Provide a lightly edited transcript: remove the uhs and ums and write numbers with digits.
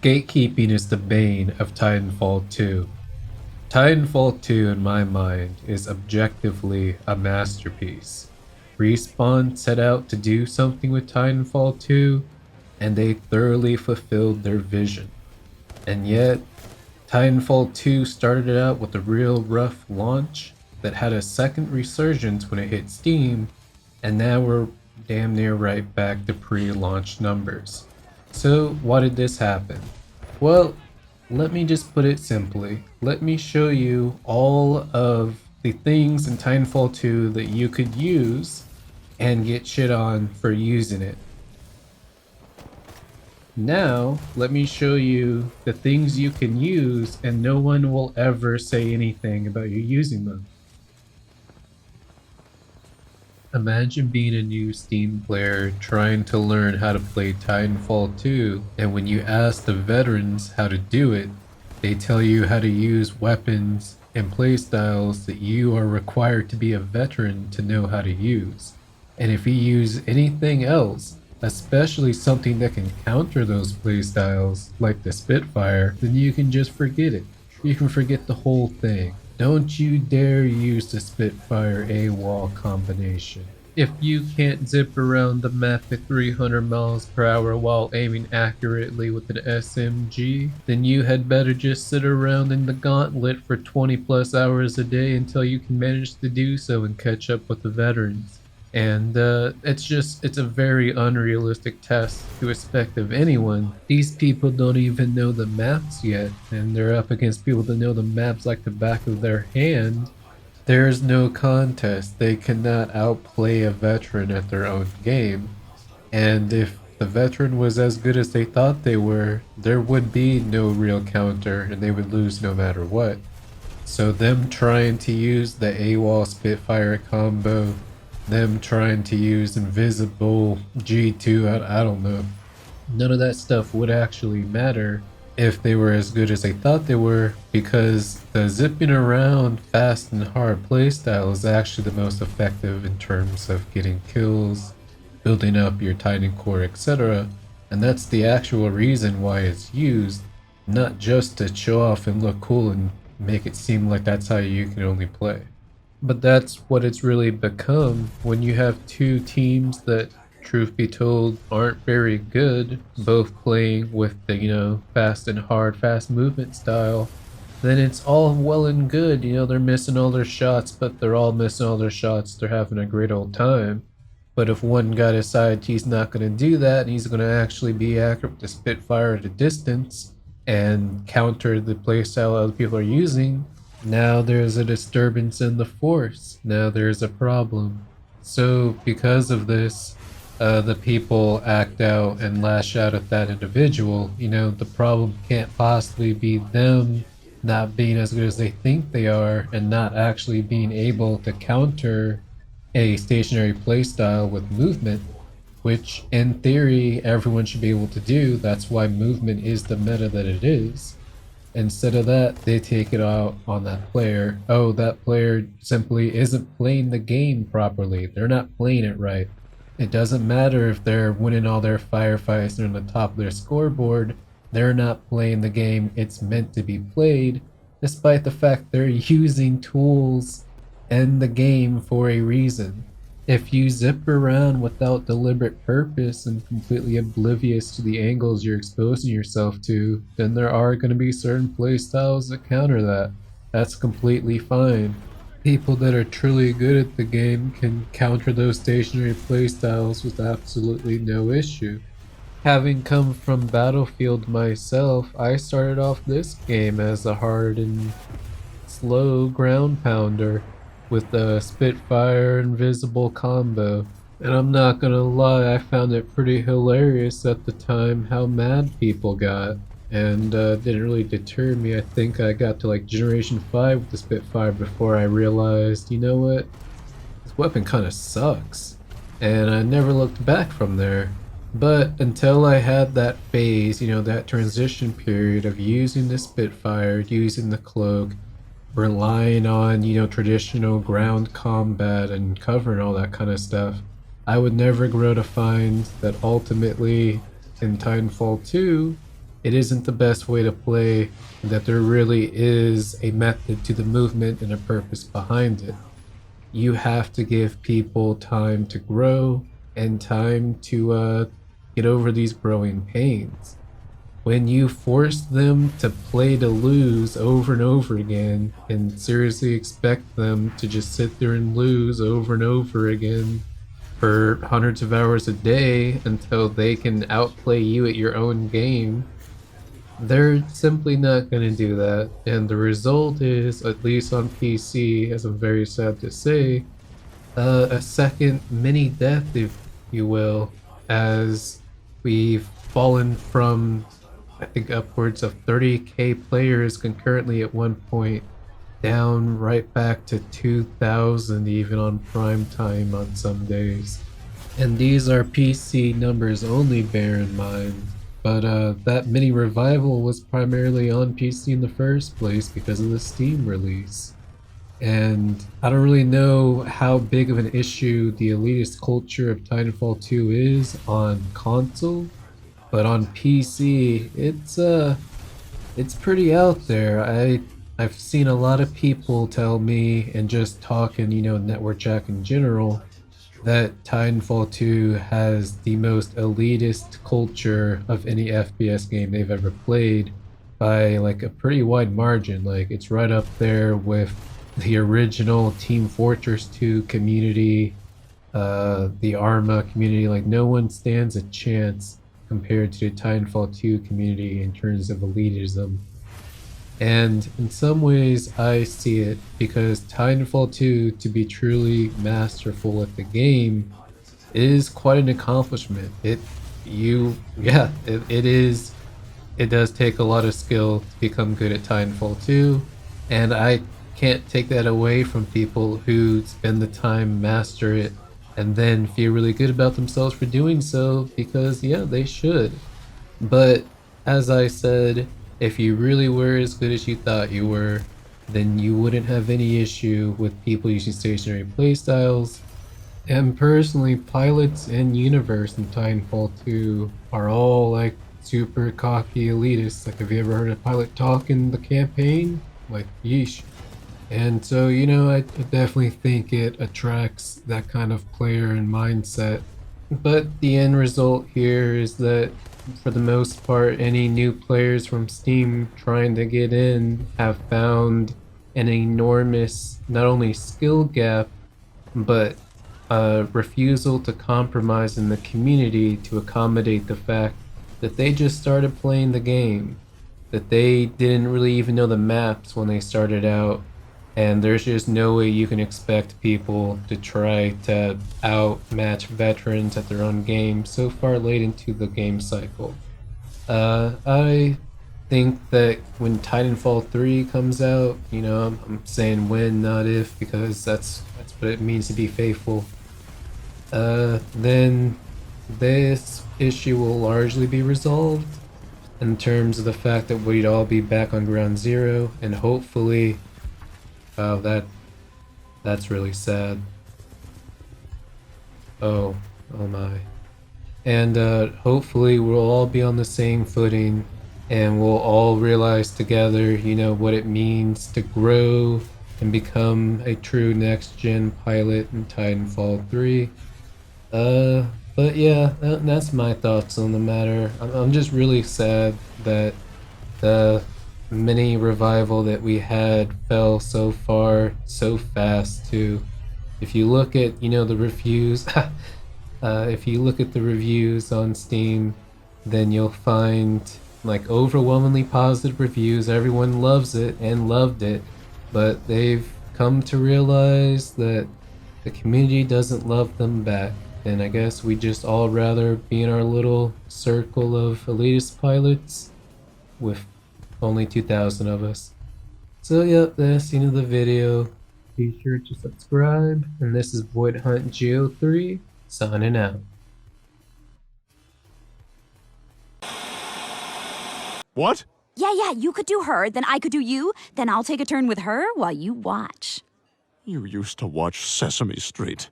Gatekeeping is the bane of Titanfall 2. Titanfall 2, in my mind, is objectively a masterpiece. Respawn set out to do something with Titanfall 2, and they thoroughly fulfilled their vision. And yet, Titanfall 2 started out with a real rough launch that had a second resurgence when it hit Steam, and now we're damn near right back to pre-launch numbers. So, why did this happen? Well, let me just put it simply. Let me show you all of the things in Titanfall 2 that you could use and get shit on for using it. Now, let me show you the things you can use and no one will ever say anything about you using them. Imagine being a new Steam player trying to learn how to play Titanfall 2, and when you ask the veterans how to do it, they tell you how to use weapons and playstyles that you are required to be a veteran to know how to use. And if you use anything else, especially something that can counter those playstyles, like the Spitfire, then you can just forget it. You can forget the whole thing. Don't you dare use the Spitfire AWOL combination. If you can't zip around the map at 300 miles per hour while aiming accurately with an SMG, then you had better just sit around in the gauntlet for 20 plus hours a day until you can manage to do so and catch up with the veterans. And it's a very unrealistic test to expect of anyone. These people don't even know the maps yet, and they're up against people that know the maps like the back of their hand. There's no contest. They cannot outplay a veteran at their own game. And if the veteran was as good as they thought they were, there would be no real counter and they would lose no matter what. So them trying to use the AWOL Spitfire combo, them trying to use invisible G2, I don't know. None of that stuff would actually matter if they were as good as they thought they were, because the zipping around fast and hard playstyle is actually the most effective in terms of getting kills, building up your Titan core, etc. And that's the actual reason why it's used, not just to show off and look cool and make it seem like that's how you can only play. But that's what it's really become when you have two teams that, truth be told, aren't very good, both playing with the, fast and hard, fast movement style. Then it's all well and good, they're missing all their shots, but they're all missing all their shots, they're having a great old time. But if one guy decides he's not going to do that, and he's going to actually be accurate with the Spitfire at a distance and counter the playstyle other people are using, now there's a disturbance in the force. Now there's a problem. So because of this, the people act out and lash out at that individual. The problem can't possibly be them not being as good as they think they are and not actually being able to counter a stationary playstyle with movement, which in theory everyone should be able to do. That's why movement is the meta that it is. Instead of that, they take it out on that player. Oh, that player simply isn't playing the game properly. They're not playing it right. It doesn't matter if they're winning all their firefights and on the top of their scoreboard. They're not playing the game it's meant to be played, despite the fact they're using tools and the game for a reason. If you zip around without deliberate purpose and completely oblivious to the angles you're exposing yourself to, then there are going to be certain playstyles that counter that. That's completely fine. People that are truly good at the game can counter those stationary playstyles with absolutely no issue. Having come from Battlefield myself, I started off this game as a hard and slow ground pounder with the Spitfire Invisible combo. And I'm not gonna lie, I found it pretty hilarious at the time how mad people got. And didn't really deter me. I think I got to like Generation 5 with the Spitfire before I realized, you know what? This weapon kinda sucks. And I never looked back from there. But until I had that phase, that transition period of using the Spitfire, using the cloak, relying on, traditional ground combat and cover and all that kind of stuff, I would never grow to find that ultimately in Titanfall 2, it isn't the best way to play, and that there really is a method to the movement and a purpose behind it. You have to give people time to grow and time to get over these growing pains. When you force them to play to lose over and over again and seriously expect them to just sit there and lose over and over again for hundreds of hours a day until they can outplay you at your own game, they're simply not going to do that. And the result is, at least on PC, as I'm very sad to say, a second mini death, if you will, as we've fallen from, I think, upwards of 30k players concurrently at one point, down right back to 2,000 even on prime time on some days. And these are PC numbers only, bear in mind. But that mini revival was primarily on PC in the first place because of the Steam release. And I don't really know how big of an issue the elitist culture of Titanfall 2 is on console, but on PC, it's pretty out there. I've seen a lot of people tell me, and just talking, network chat in general, that Titanfall 2 has the most elitist culture of any FPS game they've ever played by like a pretty wide margin. Like, it's right up there with the original Team Fortress 2 community, the Arma community. Like, no one stands a chance compared to the Titanfall 2 community in terms of elitism. And in some ways, I see it, because Titanfall 2, to be truly masterful at the game, is quite an accomplishment. It is. It does take a lot of skill to become good at Titanfall 2, and I can't take that away from people who spend the time master it and then feel really good about themselves for doing so, because yeah, they should. But as I said, if you really were as good as you thought you were, then you wouldn't have any issue with people using stationary playstyles. And personally, pilots in universe in Titanfall 2 are all like super cocky elitists. Like, have you ever heard a pilot talk in the campaign? Like, yeesh. And so, I definitely think it attracts that kind of player and mindset. But the end result here is that, for the most part, any new players from Steam trying to get in have found an enormous, not only skill gap, but a refusal to compromise in the community to accommodate the fact that they just started playing the game, that they didn't really even know the maps when they started out, and there's just no way you can expect people to try to outmatch veterans at their own game so far late into the game cycle. I think that when Titanfall 3 comes out, I'm saying when, not if, because that's what it means to be faithful. Then this issue will largely be resolved in terms of the fact that we'd all be back on ground zero, and hopefully, wow, that's really sad. Oh my. And hopefully we'll all be on the same footing, and we'll all realize together, what it means to grow and become a true next-gen pilot in Titanfall 3. But yeah, that's my thoughts on the matter. I'm just really sad that the mini revival that we had fell so far so fast too. If you look at, the reviews, if you look at the reviews on Steam, then you'll find like overwhelmingly positive reviews. Everyone loves it and loved it, but they've come to realize that the community doesn't love them back. And I guess we just all rather be in our little circle of elitist pilots with only 2,000 of us. So yep, that's the end of the video. Be sure to subscribe, and this is Void Hunt Geo3 signing out. What? Yeah, you could do her, then I could do you, then I'll take a turn with her while you watch. You used to watch Sesame Street.